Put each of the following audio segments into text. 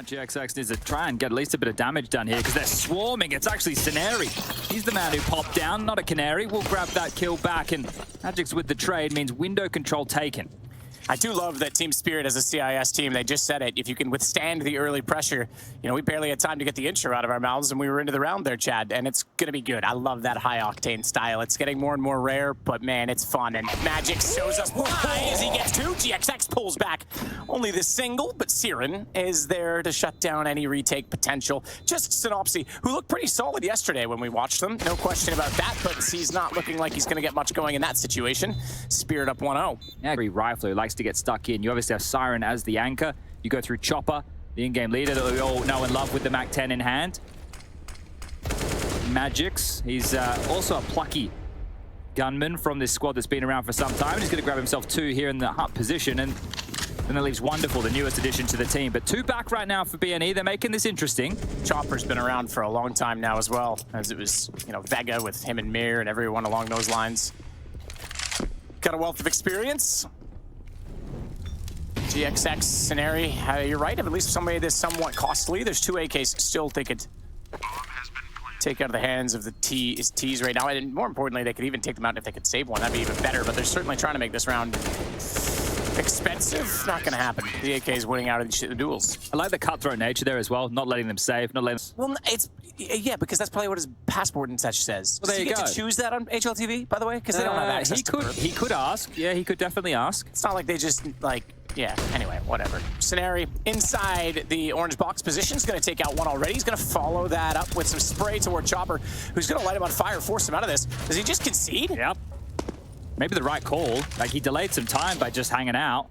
Now GXX needs to try and get at least a bit of damage done here because they're swarming. It's actually Canary. He's the man who popped down, not a Canary. We'll grab that kill back, and Magic's with the trade means window control taken. I do love that Team Spirit as a CIS team. They just said it. If you can withstand the early pressure, you know, we barely had time to get the intro out of our mouths, and we were into the round there, Chad, and it's going to be good. I love that high-octane style. It's getting more and more rare, but, man, it's fun. And Magic shows us why as he gets two. GXX pulls back only the single, but Siren is there to shut down any retake potential. Just Synopsy, who looked pretty solid yesterday when we watched them. No question about that, but he's not looking like he's going to get much going in that situation. Spirit up 1-0. Yeah, Rifler who likes to get stuck in. You obviously have Siren as the anchor. You go through Chopper, the in-game leader that we all know and love with the Mac-10 in hand. Magix, he's also a plucky gunman from this squad that's been around for some time. He's going to grab himself two here in the hut position, and then that leaves Wonderful, the newest addition to the team. But two back right now for BNE. They're making this interesting. Chopper's been around for a long time now as well, as it was, you know, Vega with him and Mir and everyone along those lines. Got a wealth of experience. GXX scenario, you're right, at least somebody that's somewhat costly. There's two AKs still they could take out of the hands of the T's right now. And more importantly, they could even take them out if they could save one. That'd be even better, but they're certainly trying to make this round expensive. Not going to happen. The AK is winning out of the duels. I like the cutthroat nature there as well, not letting them save, not letting them... Well, it's... Yeah, because that's probably what his passport and such says. Well, there Does he get to choose that on HLTV, by the way? Because they don't have access to it. He could ask. Yeah, he could definitely ask. It's not like they just, like... Yeah, anyway, whatever. Scenario inside the orange box position is going to take out one already. He's going to follow that up with some spray toward Chopper, who's going to light him on fire, force him out of this. Does he just concede? Yep. Maybe the right call. Like, he delayed some time by just hanging out.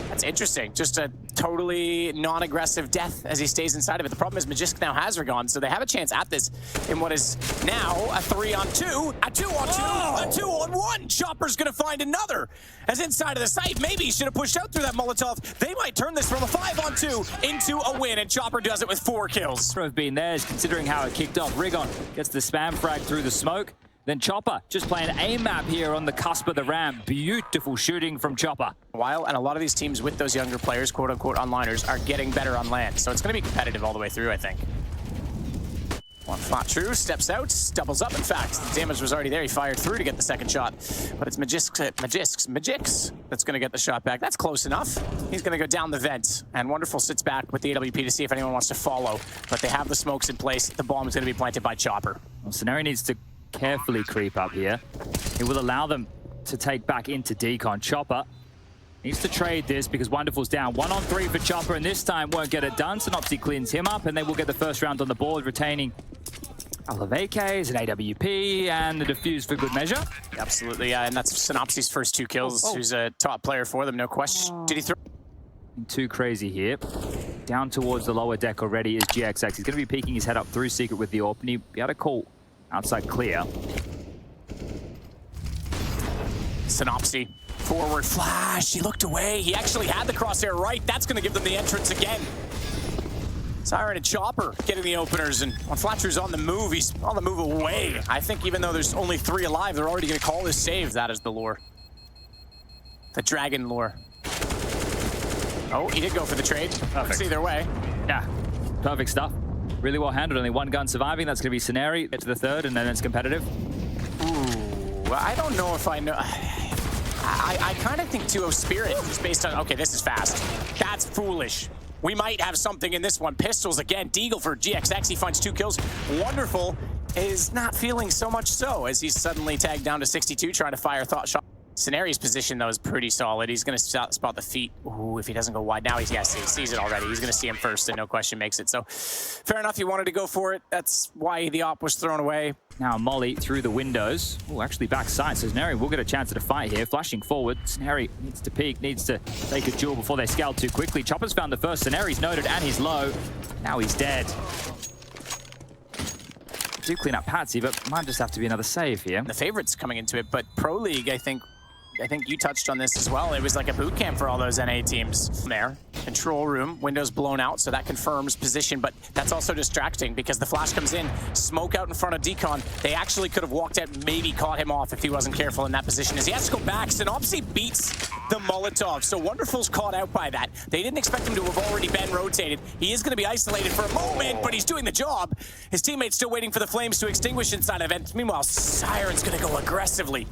That's interesting. Just a totally non-aggressive death as he stays inside of it. The problem is Magisk now has Ragon, so they have a chance at this in what is now a 3-on-2, a 2-on-2, a 2-on-1. Chopper's going to find another as inside of the site. Maybe he should have pushed out through that Molotov. They might turn this from a 5-on-2 into a win, and Chopper does it with 4 kills. Have been theirs, considering how it kicked off. Rigon gets the spam frag through the smoke. Then Chopper just playing A-map here on the cusp of the ramp. Beautiful shooting from Chopper. While, and a lot of these teams with those younger players, quote-unquote onliners, are getting better on land. So it's going to be competitive all the way through, I think. One flat true, steps out, doubles up. In fact, the damage was already there. He fired through to get the second shot. But it's Magix that's going to get the shot back. That's close enough. He's going to go down the vent. And Wonderful sits back with the AWP to see if anyone wants to follow. But they have the smokes in place. The bomb is going to be planted by Chopper. Well, Scenario needs to carefully creep up here. It will allow them to take back into decon. Chopper needs to trade this because Wonderful's down. 1-on-3 for Chopper, and this time won't get it done. Synopsy cleans him up, and they will get the first round on the board, retaining all of AKs, an AWP, and the defuse for good measure. Absolutely, yeah, and that's Synopsy's first 2 kills. Who's a top player for them, no question. Did he throw? Too crazy here. Down towards the lower deck already is GXX. He's going to be peeking his head up through Secret with the AWP, and he'll be able to call outside clear. Synopsy, forward flash, he looked away. He actually had the crosshair right. That's gonna give them the entrance again. Siren and Chopper getting the openers, and when Flatcher's on the move, he's on the move away. I think even though there's only 3 alive, they're already gonna call this save. That is the lore. The dragon lore. Oh, he did go for the trade. Perfect. Either way. Yeah, perfect stuff. Really well handled, only 1 gun surviving. That's going to be Scenario. Get to the third, and then it's competitive. Ooh, I don't know if I know. I kind of think 2-0 Spirit is based on, okay, this is fast. That's foolish. We might have something in this one. Pistols again, Deagle for GXX. He finds 2 kills. Wonderful is not feeling so much so as he's suddenly tagged down to 62, trying to fire thought shot. Scenario's position, though, is pretty solid. He's going to spot the feet. Ooh, if he doesn't go wide now, he sees it already. He's going to see him first, and no question makes it. So, fair enough, he wanted to go for it. That's why the op was thrown away. Now Molly through the windows. Oh, actually backside. So Scenario will get a chance at a fight here. Flashing forward. Scenario needs to peek, needs to take a duel before they scale too quickly. Chopper's found the first. Scenario's noted, and he's low. Now he's dead. Do clean up Patsy, but might just have to be another save here. The favorites coming into it, but Pro League, I think, I think you touched on this as well. It was like a boot camp for all those NA teams there. Control room, windows blown out, so that confirms position, but that's also distracting because the flash comes in, smoke out in front of Decon. They actually could have walked out, maybe caught him off if he wasn't careful in that position, as he has to go back. Synopsy beats the Molotov, so Wonderful's caught out by that. They didn't expect him to have already been rotated. He is going to be isolated for a moment, but he's doing the job. His teammate's still waiting for the flames to extinguish inside of it. Meanwhile, Siren's going to go aggressively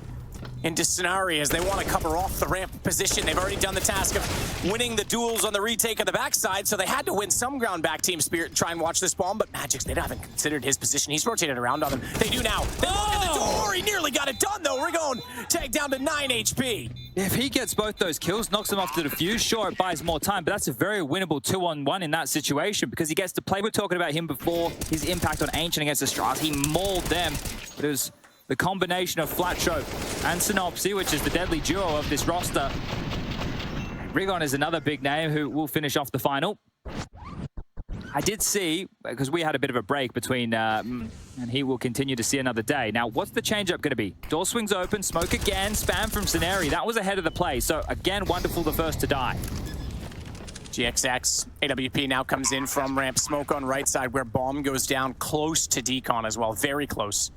into Scenario as they want to cover off the ramp position. They've already done the task of winning the duels on the retake of the backside, so they had to win some ground back, Team Spirit, and try and watch this bomb, but Magic's, they haven't considered his position. He's rotated around on them. They do now. They look at the door. He nearly got it done, though. Rigon tagged down to 9 HP. If he gets both those kills, knocks them off the defuse, sure, it buys more time, but that's a very winnable 2-on-1 in that situation because he gets to play. We were talking about him before, his impact on Ancient against the Strauss. He mauled them, but it was the combination of Flatcho and Synopsy, which is the deadly duo of this roster. Rigon is another big name who will finish off the final. I did see, because we had a bit of a break between, and he will continue to see another day. Now, what's the change-up going to be? Door swings open, smoke again, spam from Scenario. That was ahead of the play, so again, Wonderful the first to die. GXX, AWP now comes in from ramp, smoke on right side where bomb goes down close to Decon as well, very close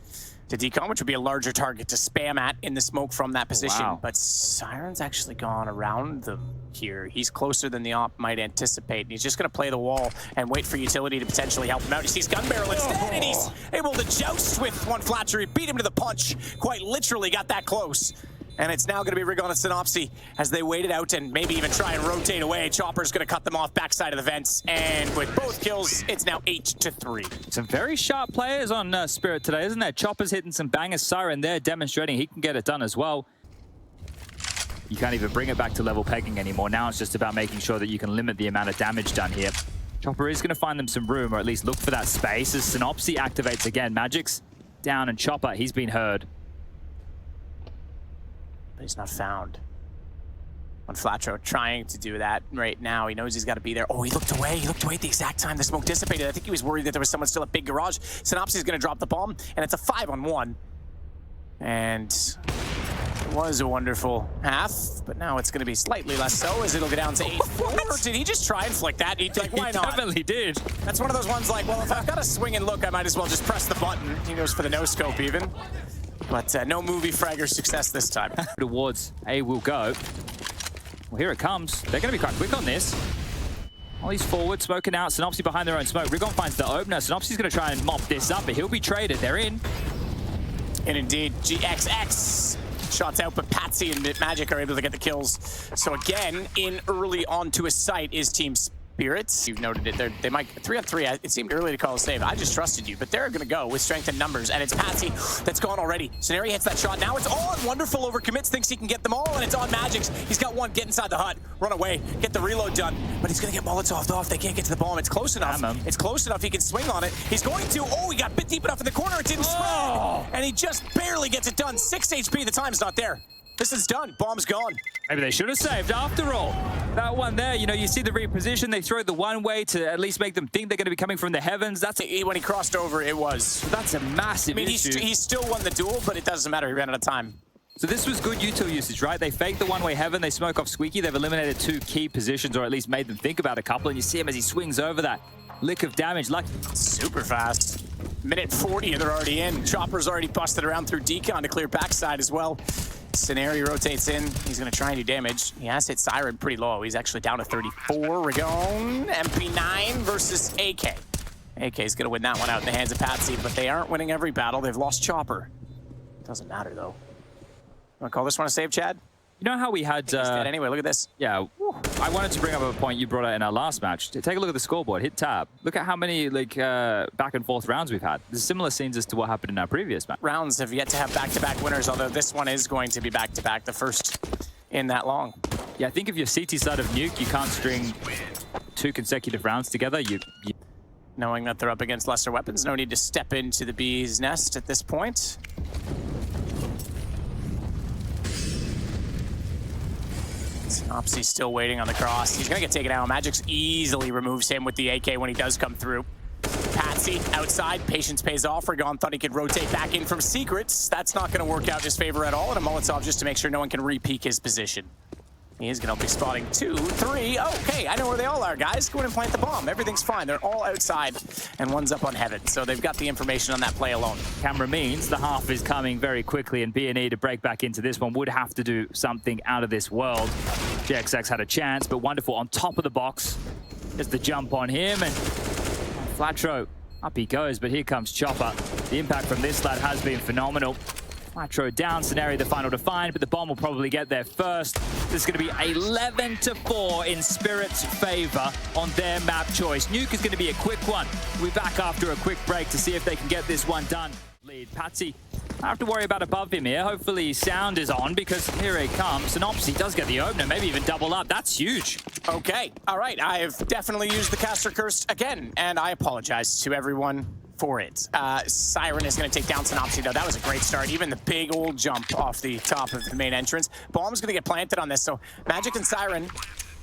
to Decon, which would be a larger target to spam at in the smoke from that position. Wow. But Siren's actually gone around them here. He's closer than the op might anticipate. And he's just going to play the wall and wait for utility to potentially help him out. He sees Gun Barrel instead, and he's able to joust with one Flatcher. He beat him to the punch. Quite literally got that close. And it's now going to be Rigon and Synopsy as they wait it out and maybe even try and rotate away. Chopper's going to cut them off backside of the vents. And with both kills, it's now 8-3. Some very sharp players on Spirit today, isn't there? Chopper's hitting some bangers. Siren there demonstrating he can get it done as well. You can't even bring it back to level pegging anymore. Now it's just about making sure that you can limit the amount of damage done here. Chopper is going to find them some room, or at least look for that space as Synopsy activates again. Magic's down, and Chopper, he's been heard. But he's not found. On Flatro trying to do that right now. He knows he's got to be there. Oh, he looked away. He looked away at the exact time the smoke dissipated. I think he was worried that there was someone still at Big Garage. Synopsy's going to drop the bomb, and it's a 5-on-1. And it was a wonderful half, but now it's going to be slightly less so as it'll go down to 8-4. Did he just try and flick that? He's like, why not? He definitely did. That's one of those ones like, well, if I've got to swing and look, I might as well just press the button. He goes for the no-scope even. But no movie fragger success this time. Towards A will go. Well, here it comes. They're going to be quite quick on this. Well, he's forward, smoking out. Synopsy behind their own smoke. Rigon finds the opener. Synopsy's going to try and mop this up, but he'll be traded. They're in. And indeed, GXX shots out, but Patsy and Magic are able to get the kills. So again, in early onto a site is Team Spirits. You've noted it. They might 3-on-3. It seemed early to call a save. I just trusted you, but they're going to go with strength and numbers, and it's Patsy that's gone already. Scenario hits that shot. Now it's on. Wonderful overcommits, thinks he can get them all, and it's on Magic's. He's got one. Get inside the hut, run away, get the reload done, but he's going to get Molotov'd off. They can't get to the bomb. It's close enough. It's close enough. He can swing on it. He's going to. Oh, he got bit deep enough in the corner. It didn't spread, and he just barely gets it done. 6 HP. The time's not there. This is done. Bomb's gone. Maybe they should have saved after all. That one there, you know, you see the reposition. They throw the one way to at least make them think they're going to be coming from the heavens. That's when he crossed over, it was. That's a massive issue. He still won the duel, but it doesn't matter. He ran out of time. So this was good util usage, right? They fake the one-way heaven. They smoke off Squeaky. They've eliminated 2 key positions, or at least made them think about a couple. And you see him as he swings over that lick of damage. Like super fast. Minute 40, and they're already in. Chopper's already busted around through Decon to clear backside as well. Scenario rotates in. He's going to try and do damage. He has hit Siren pretty low. He's actually down to 34. Rigon, MP9 versus AK. AK's going to win that one out in the hands of Patsy, but they aren't winning every battle. They've lost Chopper. Doesn't matter, though. Want to call this one a save, Chad? You know how we had... He's dead anyway, look at this. Yeah, I wanted to bring up a point you brought out in our last match. Take a look at the scoreboard, hit tab. Look at how many back and forth rounds we've had. There's similar scenes as to what happened in our previous match. Rounds have yet to have back-to-back winners, although this one is going to be back-to-back, the first in that long. Yeah, I think if you're CT side of Nuke, you can't string 2 consecutive rounds together. Knowing that they're up against lesser weapons, no need to step into the bee's nest at this point. Synopsy's still waiting on the cross. He's gonna get taken out. Magic's easily removes him with the AK when he does come through. Patsy Patsy outside. Patience pays off. Regan thought he could rotate back in from secrets. That's not going to work out in his favor at all. And a Molotov just to make sure no one can re-peek his position. He is going to be spotting 2, 3. Okay, I know where they all are, guys. Go in and plant the bomb. Everything's fine. They're all outside, and one's up on heaven. So they've got the information on that play alone. Camera means the half is coming very quickly, and B&E to break back into this one would have to do something out of this world. GXX had a chance, but Wonderful on top of the box. There's the jump on him, and Flatro, up he goes, but here comes Chopper. The impact from this lad has been phenomenal. Flatro down, Scenario the final to find, but the bomb will probably get there first. This is going to be 11-4 in Spirit's favor on their map choice. Nuke is going to be a quick one. We'll be back after a quick break to see if they can get this one done. Lead Patsy, I have to worry about above him here. Hopefully sound is on because here it comes. Synopsy does get the opener, maybe even double up. That's huge. Okay, all right. I have definitely used the caster curse again, and I apologize to everyone for it. Siren is going to take down Synopsy, though. That was a great start. Even the big old jump off the top of the main entrance. Bomb's going to get planted on this, so Magic and Siren,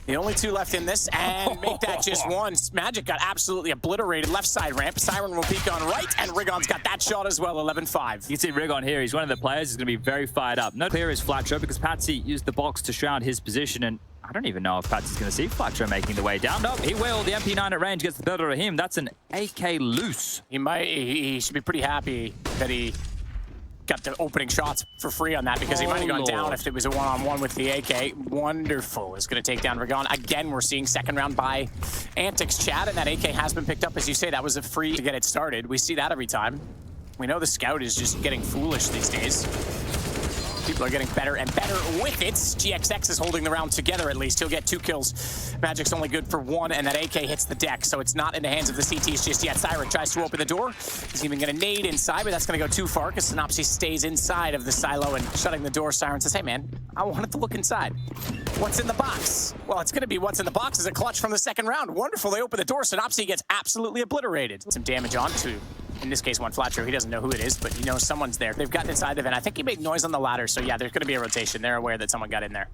the only 2 left in this, and make that just 1. Magic got absolutely obliterated. Left side ramp. Siren will peek on right, and Rigon's got that shot as well, 11-5. You can see Rigon here. He's one of the players who's going to be very fired up. No clear is Flatro because Patsy used the box to shroud his position, and I don't even know if Patsy's going to see Flatro making the way down. No, he will. The MP9 at range gets the better of him. That's an AK loose. He should be pretty happy that he got the opening shots for free on that because he might have gone down if it was a one-on-one with the AK. Wonderful is going to take down Rigon. Again, we're seeing second round by Antics, Chad, and that AK has been picked up. As you say, that was a free to get it started. We see that every time. We know the scout is just getting foolish these days. People are getting better and better with it. GXX is holding the round together at least. He'll get 2 kills. Magic's only good for 1, and that AK hits the deck, so it's not in the hands of the CTs just yet. Siren tries to open the door. He's even going to nade inside, but that's going to go too far because Synopsy stays inside of the silo and shutting the door. Siren says, hey, man, I wanted to look inside. What's in the box? Well, it's going to be what's in the box is a clutch from the second round. Wonderful. They open the door. Synopsy gets absolutely obliterated. Some damage on to, in this case, one Flatro. He doesn't know who it is, but he knows someone's there. They've gotten inside the vent. I think he made noise on the ladder, so yeah, there's going to be a rotation. They're aware that someone got in there.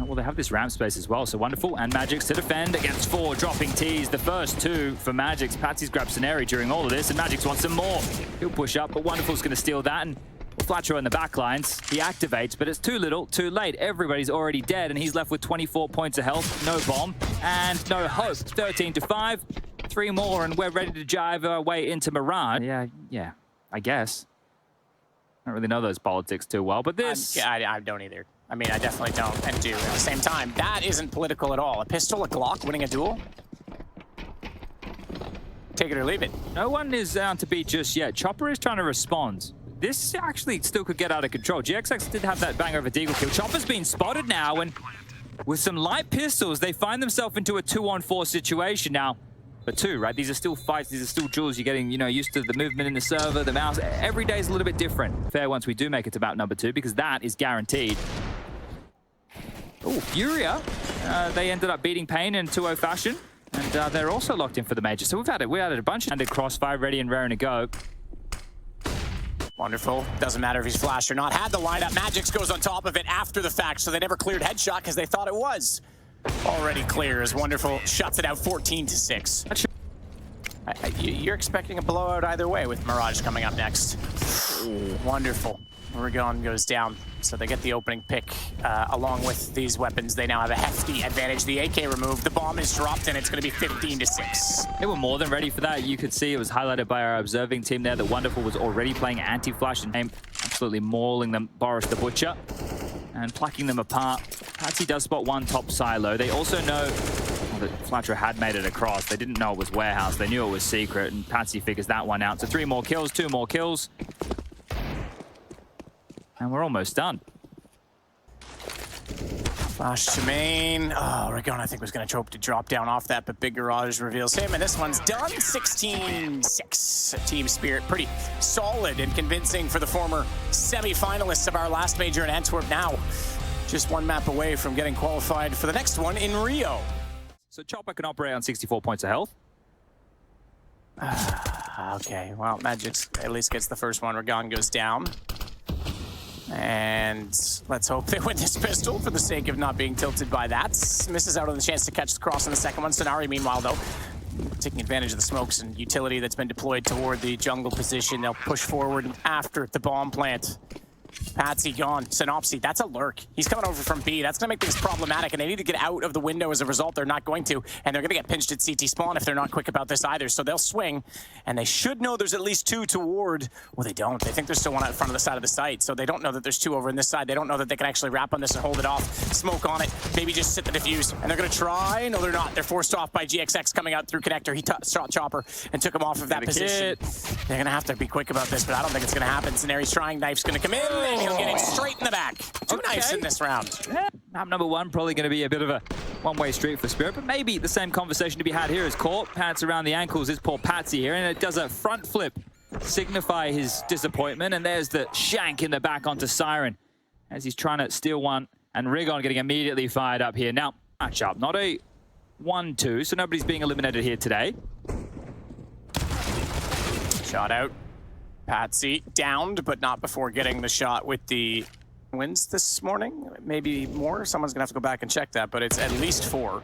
Well, they have this ramp space as well, so Wonderful and Magix to defend against 4, dropping T's. The first 2 for Magix. Patsy's grabbed Scenario during all of this, and Magix wants some more. He'll push up, but Wonderful's going to steal that, and Flatro in the back lines. He activates, but it's too little, too late. Everybody's already dead, and he's left with 24 points of health, no bomb, and no hope. 13-5. 3 more, and we're ready to drive our way into Mirage. Yeah, I guess. I don't really know those politics too well, but this... I don't either. I mean, I definitely don't and do at the same time. That isn't political at all. A pistol, a Glock, winning a duel? Take it or leave it. No one is down to beat just yet. Chopper is trying to respond. This actually still could get out of control. GXX did have that bang over Deagle kill. Chopper's been spotted now, and with some light pistols, they find themselves into a 2-on-4 situation now. But 2, right? These are still fights. These are still duels. You're getting, used to the movement in the server, the mouse. Every day is a little bit different. Fair once we do make it to map number 2, because that is guaranteed. Oh, Furia. They ended up beating Pain in 2-0 fashion. And they're also locked in for the major. So we added a bunch of crossfire ready and raring to go. Wonderful. Doesn't matter if he's flashed or not. Had the lineup. Magix goes on top of it after the fact, so they never cleared headshot because they thought it was already clear. As Wonderful shuts it out 14-6. You're expecting a blowout either way with Mirage coming up next. Wonderful. Rigon goes down, so they get the opening pick. Along with these weapons, they now have a hefty advantage. The AK removed, the bomb is dropped, and it's going to be 15-6. They were more than ready for that. You could see it was highlighted by our observing team there that Wonderful was already playing anti-flash and absolutely mauling them. Boris the Butcher and plucking them apart. Patsy does spot one top silo. They also know that Flatro had made it across. They didn't know it was warehouse. They knew it was secret, and Patsy figures that one out. So 3 more kills, 2 more kills. And we're almost done. Flash to main. Oh, Rigon, I think, was going to hope to drop down off that, but Big Garage reveals him, and this one's done. 16-6. Team Spirit, pretty solid and convincing for the former semi-finalists of our last major in Antwerp. Now, just 1 map away from getting qualified for the next one in Rio. So Chopper can operate on 64 points of health. Okay, well, Magix at least gets the first one. Rigon goes down. And let's hope they win this pistol for the sake of not being tilted by that. Misses out on the chance to catch the cross in the second one. Scenario, meanwhile, though, taking advantage of the smokes and utility that's been deployed toward the jungle position. They'll push forward after the bomb plant. Patsy gone. Synopsy, that's a lurk. He's coming over from B. That's going to make things problematic, and they need to get out of the window as a result. They're not going to, and they're going to get pinched at CT spawn if they're not quick about this either. So they'll swing, and they should know there's at least two toward... Well, they don't. They think there's still one out front of the side of the site, so they don't know that there's two over in this side. They don't know that they can actually wrap on this and hold it off. Smoke on it. Maybe just sit the defuse, and they're going to try. No, they're not. They're forced off by GXX coming out through connector. He shot Chopper and took him off of that position. They're going to have to be quick about this, but I don't think it's going to happen. Scenari's trying. Knife's going to come in, and he'll get him straight in the back. Two knives in this round. Yeah. Map number one, probably going to be a bit of a one-way street for Spirit, but maybe the same conversation to be had here is caught. Pants around the ankles is poor Patsy here, and it does a front flip, signify his disappointment, and there's the shank in the back onto Siren as he's trying to steal one, and Rigon getting immediately fired up here. Now, matchup, not a 1-2, so nobody's being eliminated here today. Shot out. Patsy downed, but not before getting the shot with the wins this morning. Maybe more. Someone's gonna have to go back and check that, but it's at least 4.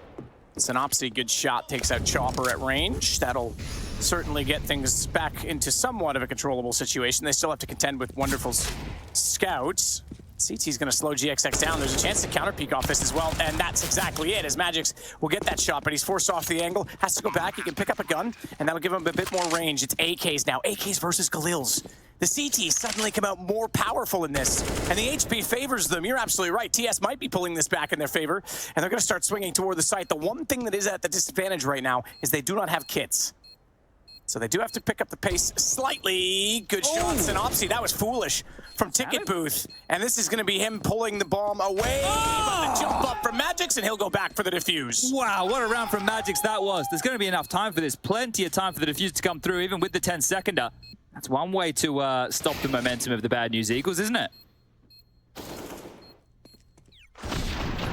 Synopsy, good shot, takes out Chopper at range. That'll certainly get things back into somewhat of a controllable situation. They still have to contend with Wonderful's scouts. CT's gonna slow GXX down. There's a chance to counter peek off this as well, and that's exactly it, as Magix will get that shot, but he's forced off the angle, has to go back, he can pick up a gun, and that'll give him a bit more range. It's AKs now, AKs versus Galils. The CTs suddenly come out more powerful in this, and the HP favors them. You're absolutely right. TS might be pulling this back in their favor, and they're gonna start swinging toward the site. The one thing that is at the disadvantage right now is they do not have kits. So they do have to pick up the pace slightly. Good shot, Synopsy. That was foolish from Ticket Booth. And this is going to be him pulling the bomb away. But the jump up from Magix, and he'll go back for the defuse. Wow, what a round from Magix that was. There's going to be enough time for this. Plenty of time for the defuse to come through, even with the 10-seconder. That's one way to stop the momentum of the Bad News Eagles, isn't it?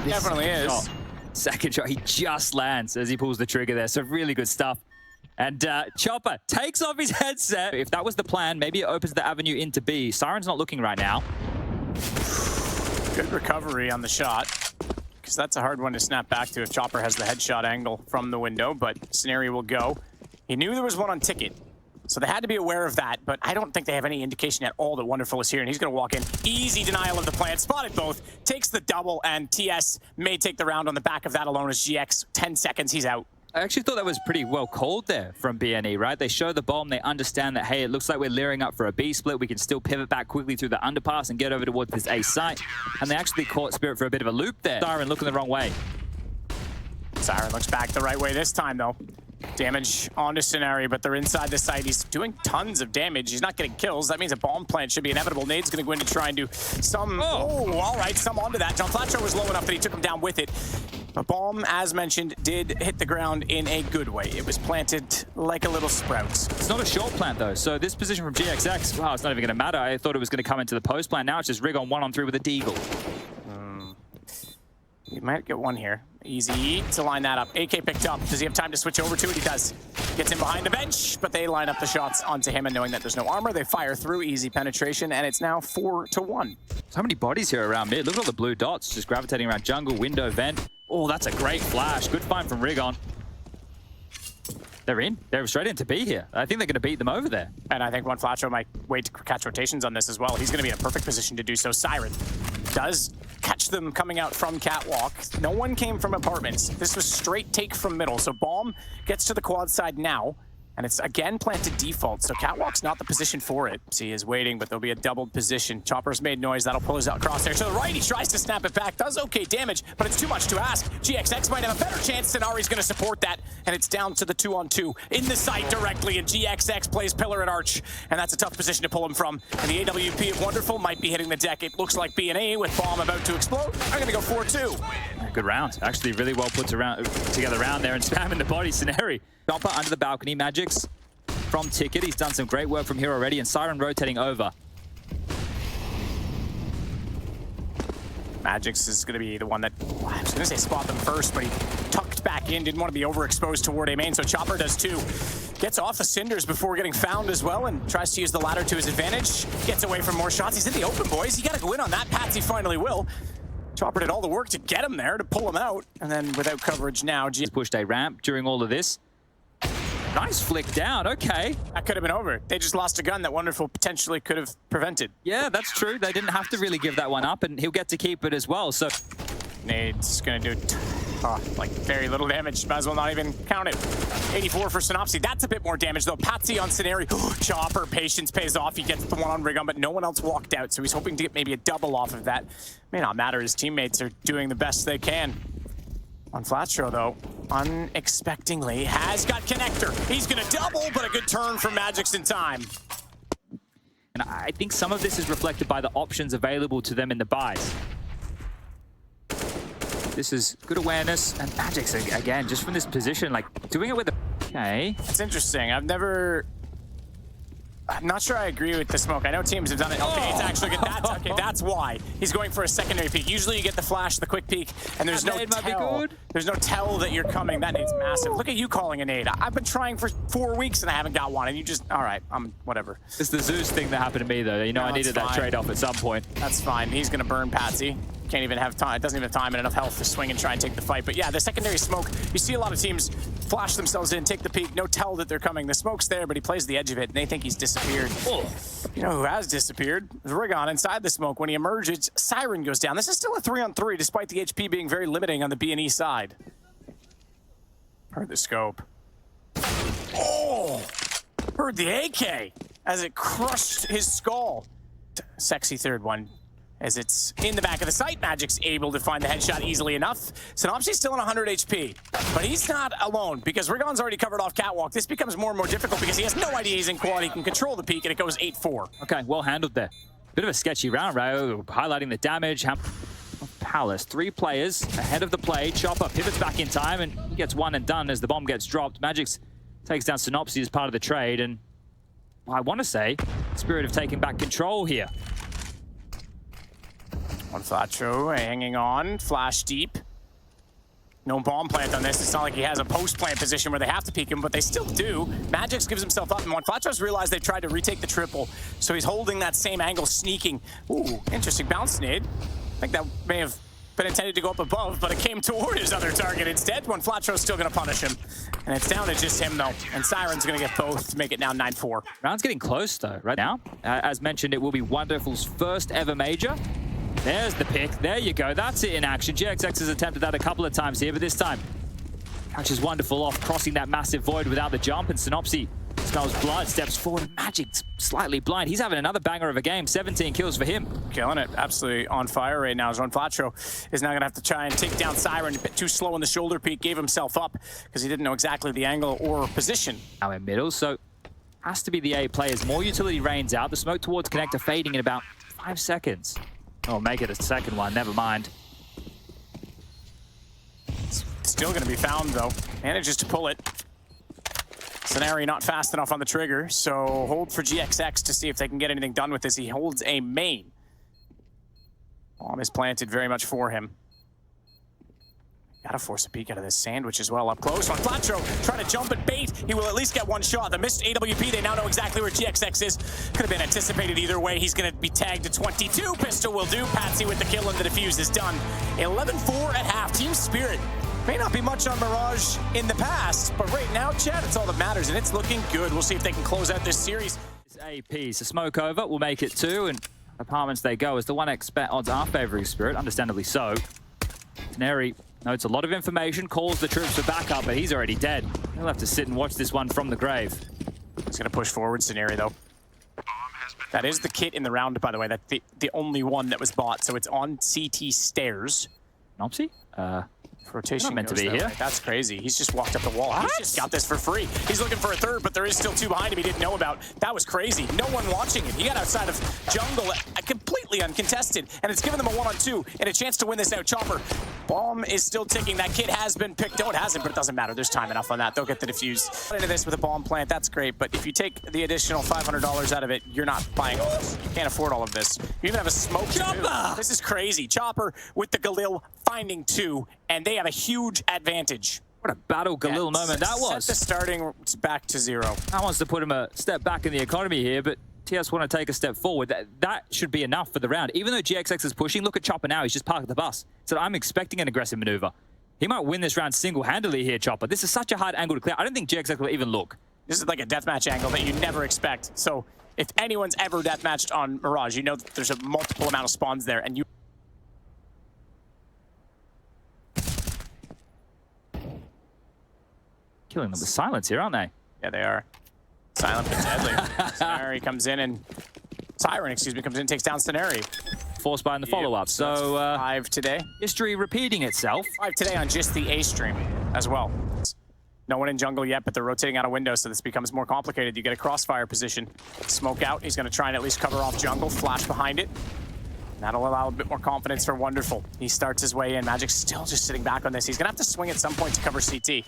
Definitely is. Shot. Second shot, he just lands as he pulls the trigger there. So really good stuff. And Chopper takes off his headset. If that was the plan, maybe it opens the avenue into B. Siren's not looking right now. Good recovery on the shot, because that's a hard one to snap back to if Chopper has the headshot angle from the window, but Scenario will go. He knew there was one on Ticket, so they had to be aware of that, but I don't think they have any indication at all that Wonderful is here, and he's going to walk in. Easy denial of the plant, spotted both, takes the double, and TS may take the round on the back of that alone as GX, 10 seconds, he's out. I actually thought that was pretty well called there from BNE, right? They show the bomb, they understand that, hey, it looks like we're leering up for a B split. We can still pivot back quickly through the underpass and get over towards this A site. And they actually caught Spirit for a bit of a loop there. Siren looking the wrong way. Siren looks back the right way this time, though. Damage onto Scenario, but they're inside the site. He's doing tons of damage. He's not getting kills. That means a bomb plant should be inevitable. Nade's going to go in to try and do some... Oh, all right, some onto that. John Flatcher was low enough that he took him down with it. The bomb, as mentioned, did hit the ground in a good way. It was planted like a little sprout. It's not a short plant, though. So this position from GXX, wow, it's not even going to matter. I thought it was going to come into the post plant. Now it's just Rig on 1-on-3 with a Deagle. You might get one here. Easy to line that up. AK picked up. Does he have time to switch over to it? He does. Gets in behind the bench, but they line up the shots onto him, and knowing that there's no armor, they fire through. Easy penetration, and it's now 4-1. So many bodies here around mid. Look at all the blue dots just gravitating around jungle, window, vent. Oh, that's a great flash. Good find from Rigon. They're in. They're straight into B here. I think they're going to beat them over there. And I think One Flatcho might wait to catch rotations on this as well. He's going to be in a perfect position to do so. Siren does catch them coming out from Catwalk. No one came from apartments. This was straight take from middle. So Bomb gets to the quad side now. And it's again planted default, so Catwalk's not the position for it. See, is waiting, but there'll be a doubled position. Chopper's made noise, that'll pull his crosshair to the right. He tries to snap it back, does okay damage, but it's too much to ask. GXX might have a better chance. Scenari's gonna support that, and it's down to the 2-on-2 in the site directly, and GXX plays pillar and arch, and that's a tough position to pull him from. And the AWP of Wonderful might be hitting the deck. It looks like B&A with Bomb about to explode. I'm gonna go 4-2. Good round. Actually, really well put together round there and spamming the body Scenario. Chopper under the balcony, Magix from Ticket. He's done some great work from here already, and Siren rotating over. Magix is going to be the one that, I was going to say spot them first, but he tucked back in, didn't want to be overexposed toward A main, so Chopper does too. Gets off the cinders before getting found as well, and tries to use the ladder to his advantage. Gets away from more shots. He's in the open, boys. You got to go in on that. Patsy finally will. Chopper did all the work to get him there, to pull him out, and then without coverage now, He's pushed a ramp during all of this. Nice flick down, okay. That could have been over. They just lost a gun that Wonderful potentially could have prevented. Yeah, that's true. They didn't have to really give that one up, and he'll get to keep it as well, so... Nade's gonna do like very little damage. Might as well not even count it. 84 for Synopsy. That's a bit more damage though. Patsy on Scenario. Chopper, patience pays off. He gets the one on Rigon, but no one else walked out, so he's hoping to get maybe a double off of that. May not matter. His teammates are doing the best they can. On Flatstro though, unexpectedly has got Connector. He's gonna double, but a good turn from Magic's in time. And I think some of this is reflected by the options available to them in the buys. This is good awareness, and Magic's, again, just from this position, like, doing it with a... Okay. It's interesting. I'm not sure I agree with the smoke. I know teams have done it. Okay, it's actually good. Okay, that's why. He's going for a secondary peek. Usually you get the flash, the quick peek, and there's no tell. There's no tell that you're coming. That nade's massive. Look at you calling a nade. I've been trying for 4 weeks and I haven't got one, and you just... All right, whatever. It's the Zeus thing that happened to me, though. You know, I needed that trade-off at some point. That's fine. He's going to burn Patsy. Can't even have time. Doesn't even have time and enough health to swing and try and take the fight. But yeah, the secondary smoke, you see a lot of teams flash themselves in, take the peek, no tell that they're coming. The smoke's there, but he plays the edge of it, and they think he's disappeared. Oh. You know who has disappeared? Rigon inside the smoke. When he emerges, Siren goes down. This is still a 3-on-3, despite the HP being very limiting on the B&E side. Heard the scope. Oh! Heard the AK as it crushed his skull. Sexy third one. As it's in the back of the site, Magic's able to find the headshot easily enough. Synopsy's still on 100 HP, but he's not alone because Rigon's already covered off Catwalk. This becomes more and more difficult because he has no idea he's in quad. He can control the peak, and it goes 8-4. Okay, well handled there. Bit of a sketchy round, right? Highlighting the damage. Palace, 3 players ahead of the play. Chopper pivots back in time, and he gets one and done as the bomb gets dropped. Magic's takes down Synopsy as part of the trade, and well, I want to say, Spirit have taken back control here. On Flatstro, hanging on, flash deep. No bomb plant on this. It's not like he has a post plant position where they have to peek him, but they still do. Magic's gives himself up, and when Flatstro's realized they've tried to retake the triple, so he's holding that same angle, sneaking. Ooh, interesting bounce nade. I think that may have been intended to go up above, but it came toward his other target instead. When Flatstro's still gonna punish him. And it's down to just him though, and Siren's gonna get both to make it now 9-4. Round's getting close though, right now. As mentioned, it will be Wonderful's first ever major. There's the pick. There you go. That's it in action. GXX has attempted that a couple of times here, but this time catches Wonderful off, crossing that massive void without the jump, and Synopsy smells blood, steps forward. Magic's slightly blind. He's having another banger of a game. 17 kills for him. Killing it. Absolutely on fire right now. Ron Flatstro is now going to have to try and take down Siren. A bit too slow in the shoulder peek. Gave himself up because he didn't know exactly the angle or position. Now in middle, so has to be the A players. More utility rains out. The smoke towards Connector fading in about 5 seconds. Oh, make it a second one. Never mind. It's still going to be found, though. Manages to pull it. Scenario not fast enough on the trigger, so hold for GXX to see if they can get anything done with this. He holds a main. Bomb is planted very much for him. Gotta force a peek out of this sandwich as well up close. On Flatstro, trying to jump and bait. He will at least get one shot. The missed AWP, they now know exactly where GXX is. Could have been anticipated either way. He's gonna be tagged to 22. Pistol will do. Patsy with the kill and the defuse is done. 11-4 at half. Team Spirit may not be much on Mirage in the past, but right now, Chad, it's all that matters, and it's looking good. We'll see if they can close out this series. It's AP, so smoke over. We'll make it 2, and apartments they go. As the 1x bet odds are favoring Spirit, understandably so. Canary notes a lot of information, calls the troops for backup, but he's already dead. He'll have to sit and watch this one from the grave. He's going to push forward Scenario, though. That is the kit in the round, by the way. That's the only one that was bought, so it's on CT stairs. Nopsy? Rotation not meant to be here. That's crazy. He's just walked up the wall. What? He's just got this for free. He's looking for a third, but there is still 2 behind him he didn't know about. That was crazy. No one watching it. He got outside of jungle, completely uncontested, and it's given them a 1-on-2 and a chance to win this out. Chopper, bomb is still ticking. That kid has been picked. No, it hasn't, but it doesn't matter. There's time enough on that. They'll get the defuse. Into this with a bomb plant, that's great, but if you take the additional $500 out of it, you're not buying all this. You can't afford all of this. You even have a smoke. Chopper! This is crazy. Chopper with the Galil finding 2, and they have a huge advantage. What a battle Galil moment that was. Set the starting back to 0. That wants to put him a step back in the economy here, but TS want to take a step forward. That should be enough for the round. Even though GXX is pushing, look at Chopper now. He's just parked the bus. So I'm expecting an aggressive maneuver. He might win this round single-handedly here, Chopper. This is such a hard angle to clear. I don't think GXX will even look. This is like a deathmatch angle that you never expect. So if anyone's ever deathmatched on Mirage, you know that there's a multiple amount of spawns there, and you... Killing them with silence here, aren't they? Yeah, they are. Silent but deadly. Scenari comes in and... Siren, excuse me, comes in and takes down Scenari. Forced by in the follow-up. So, 5 today. history repeating itself. 5 today on just the A stream as well. No one in jungle yet, but they're rotating out a window, so this becomes more complicated. You get a crossfire position. Smoke out. He's going to try and at least cover off jungle. Flash behind it. That'll allow a bit more confidence for Wonderful. He starts his way in. Magic's still just sitting back on this. He's going to have to swing at some point to cover CT.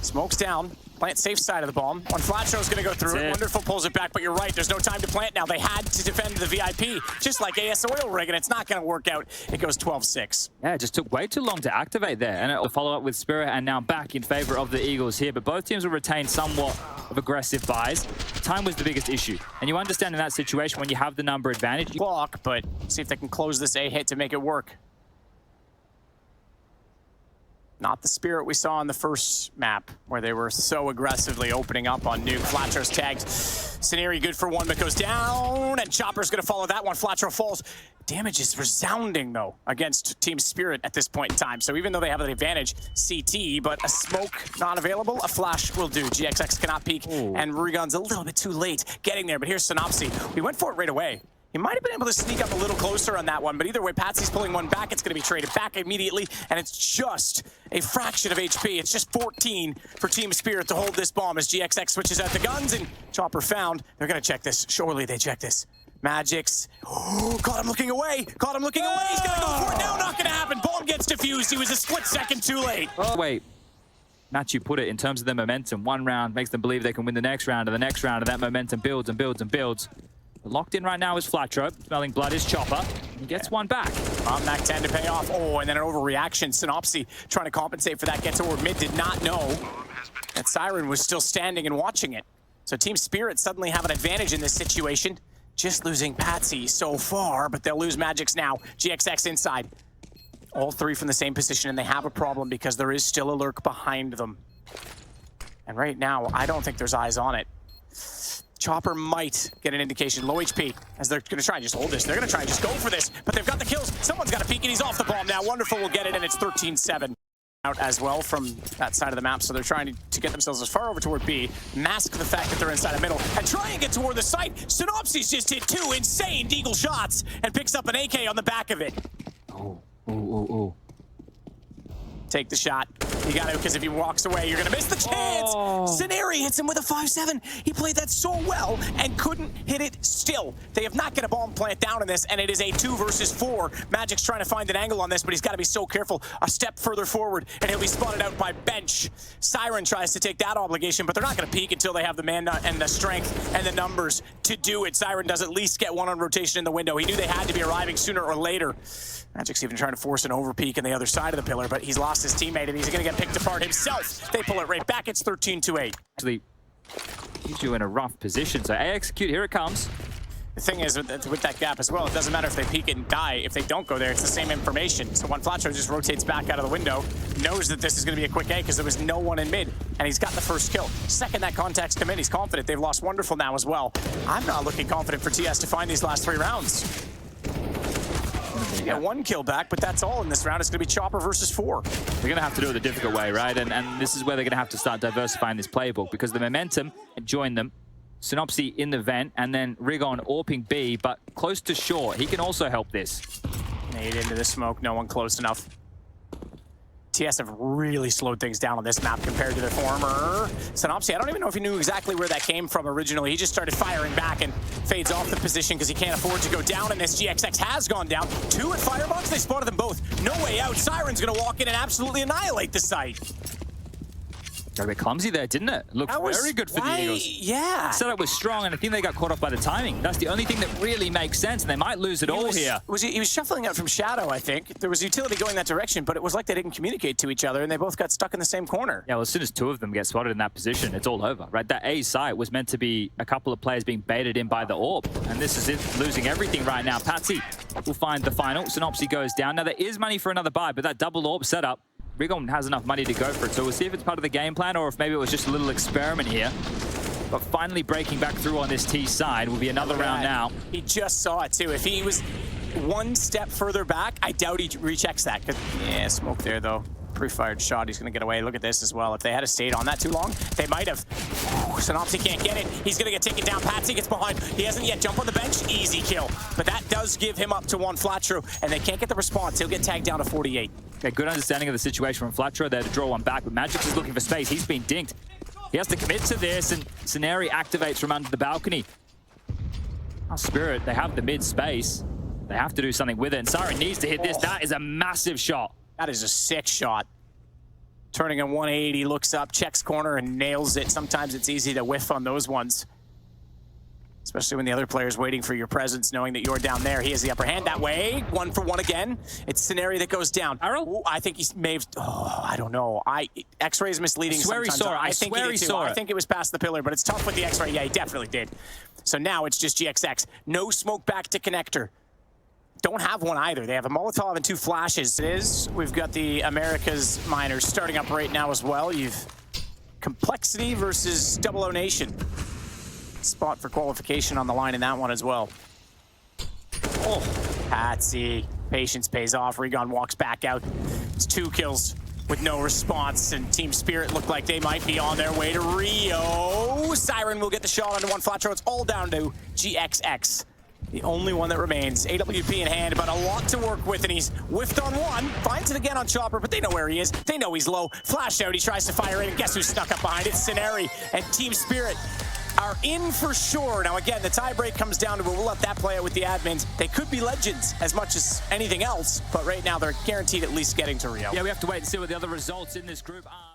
Smokes down. Plant safe side of the bomb. One flat show's going to go through it. Wonderful pulls it back, but you're right. There's no time to plant now. They had to defend the VIP, just like AS Oil Rig, and it's not going to work out. It goes 12-6. Yeah, it just took way too long to activate there. And it'll follow up with Spirit, and now back in favor of the Eagles here. But both teams will retain somewhat of aggressive buys. Time was the biggest issue. And you understand in that situation when you have the number advantage. Block, but see if they can close this A hit to make it work. Not the Spirit we saw on the first map, where they were so aggressively opening up on Nuke. Flatcho's tagged. Scenari good for one, but goes down, and Chopper's going to follow that one. Flatcho falls. Damage is resounding, though, against Team Spirit at this point in time. So even though they have an advantage, CT, but a smoke not available, a flash will do. GXX cannot peek, and Rugon's a little bit too late getting there. But here's Synopsy. We went for it right away. He might have been able to sneak up a little closer on that one, but either way, Patsy's pulling one back. It's going to be traded back immediately, and it's just a fraction of HP. It's just 14 for Team Spirit to hold this bomb as GXX switches out the guns, and Chopper found. They're going to check this. Surely they check this. Magic's. Oh, caught him looking away. Caught him looking away. He's going to go for it now. Not going to happen. Bomb gets defused. He was a split second too late. Oh, wait. Nachi put it in terms of their momentum. One round makes them believe they can win the next round, and the next round, and that momentum builds and builds and builds. Locked in right now is Flatro. Smelling blood is Chopper. He gets one back. Mac 10 to pay off. Oh, and then an overreaction. Synopsy trying to compensate for that. Gets over mid. Did not know that Siren was still standing and watching it. So Team Spirit suddenly have an advantage in this situation. Just losing Patsy so far, but they'll lose Magic's now. GXX inside. All three from the same position, and they have a problem because there is still a lurk behind them. And right now, I don't think there's eyes on it. Chopper might get an indication. Low HP, as they're going to try and just hold this. They're going to try and just go for this, but they've got the kills. Someone's got to peek, and he's off the bomb now. Wonderful will get it, and it's 13-7 out as well from that side of the map. So they're trying to get themselves as far over toward B, mask the fact that they're inside the middle, and try and get toward the site. Synopsys just hit 2 insane deagle shots and picks up an AK on the back of it. Oh. Take the shot. You got to, because if he walks away, you're going to miss the chance. Scenari hits him with a 5-7. He played that so well and couldn't hit it still. They have not got a bomb plant down in this, and it is a 2 versus 4. Magic's trying to find an angle on this, but he's got to be so careful. A step further forward, and he'll be spotted out by Bench. Siren tries to take that obligation, but they're not going to peek until they have the mana and the strength and the numbers to do it. Siren does at least get one on rotation in the window. He knew they had to be arriving sooner or later. Magic's even trying to force an overpeak on the other side of the pillar, but he's lost his teammate, and he's going to get picked apart himself. They pull it right back. It's 13-8. Actually, he's you in a rough position. So A execute, here it comes. The thing is, with that gap as well, it doesn't matter if they peek it and die. If they don't go there, it's the same information. So when Flatcho just rotates back out of the window, knows that this is going to be a quick A because there was no one in mid, and he's got the first kill. Second that contact's come in, he's confident. They've lost Wonderful now as well. I'm not looking confident for TS to find these last 3 rounds. You get 1 kill back, but that's all in this round. It's going to be Chopper versus 4. They're going to have to do it the difficult way, right? And this is where they're going to have to start diversifying this playbook, because the momentum joined them. Synopsy in the vent, and then Rigon AWPing B, but close to short. He can also help this. Nade into the smoke. No one close enough. TS have really slowed things down on this map compared to their former Synopsy. I don't even know if he knew exactly where that came from originally. He just started firing back and fades off the position because he can't afford to go down, and this GXX has gone down. 2 at Firebox, they spotted them both. No way out. Siren's going to walk in and absolutely annihilate the site. Got a bit clumsy there, didn't it? Looked very good for the Eagles. Yeah. Setup was strong, and I think they got caught off by the timing. That's the only thing that really makes sense, and they might lose it all here. He was shuffling out from Shadow, I think. There was utility going that direction, but it was like they didn't communicate to each other, and they both got stuck in the same corner. Yeah, well, as soon as 2 of them get spotted in that position, it's all over, right? That A site was meant to be a couple of players being baited in by the AWP, and this is it, losing everything right now. Patsy will find the final. Synopsy goes down. Now, there is money for another buy, but that double AWP setup, Rigon has enough money to go for it, so we'll see if it's part of the game plan or if maybe it was just a little experiment here. but finally breaking back through on this T side will be another round now. He just saw it too. If he was one step further back, I doubt he rechecks that. Yeah, smoke there though. Pre-fired shot, he's gonna get away. Look at this as well. If they had stayed on that too long, they might have. Synopsy can't get it. He's gonna get taken down. Patsy gets behind. He hasn't yet jumped on the bench. Easy kill. But that does give him up to one Flatro, and they can't get the response. He'll get tagged down to 48. Okay, good understanding of the situation from Flatro there to draw one back, but Magix is looking for space. He's been dinked. He has to commit to this, and Scenari activates from under the balcony. Oh, Spirit, they have the mid space. They have to do something with it, and Siren needs to hit this. That is a massive shot. That is a sick shot. Turning a 180, looks up, checks corner, and nails it. Sometimes it's easy to whiff on those ones. Especially when the other player's waiting for your presence, knowing that you're down there. He has the upper hand that way. 1 for 1 again. It's Scenario that goes down. Arrow? I think he may have... Oh, I don't know. X-ray is misleading sometimes. He saw it. I swear he saw it. I think it was past the pillar, but it's tough with the X-ray. Yeah, he definitely did. So now it's just GXX. No smoke back to connector. Don't have one either. They have a Molotov and 2 flashes. It is. We've got the Americas miners starting up right now as well. You've Complexity versus 00 Nation. Spot for qualification on the line in that one as well. Oh, Patsy. Patience pays off. Regon walks back out. It's 2 kills with no response, and Team Spirit look like they might be on their way to Rio. Siren will get the shot onto one Flatro. It's all down to GXX. The only one that remains. AWP in hand, but a lot to work with, and he's whiffed on one. Finds it again on Chopper, but they know where he is. They know he's low. Flash out, he tries to fire in, and guess who snuck up behind it? Scenari and Team Spirit are in for sure. Now again, the tiebreak comes down to, but we'll let that play out with the admins. They could be legends as much as anything else, but right now they're guaranteed at least getting to Rio. Yeah, we have to wait and see what the other results in this group are.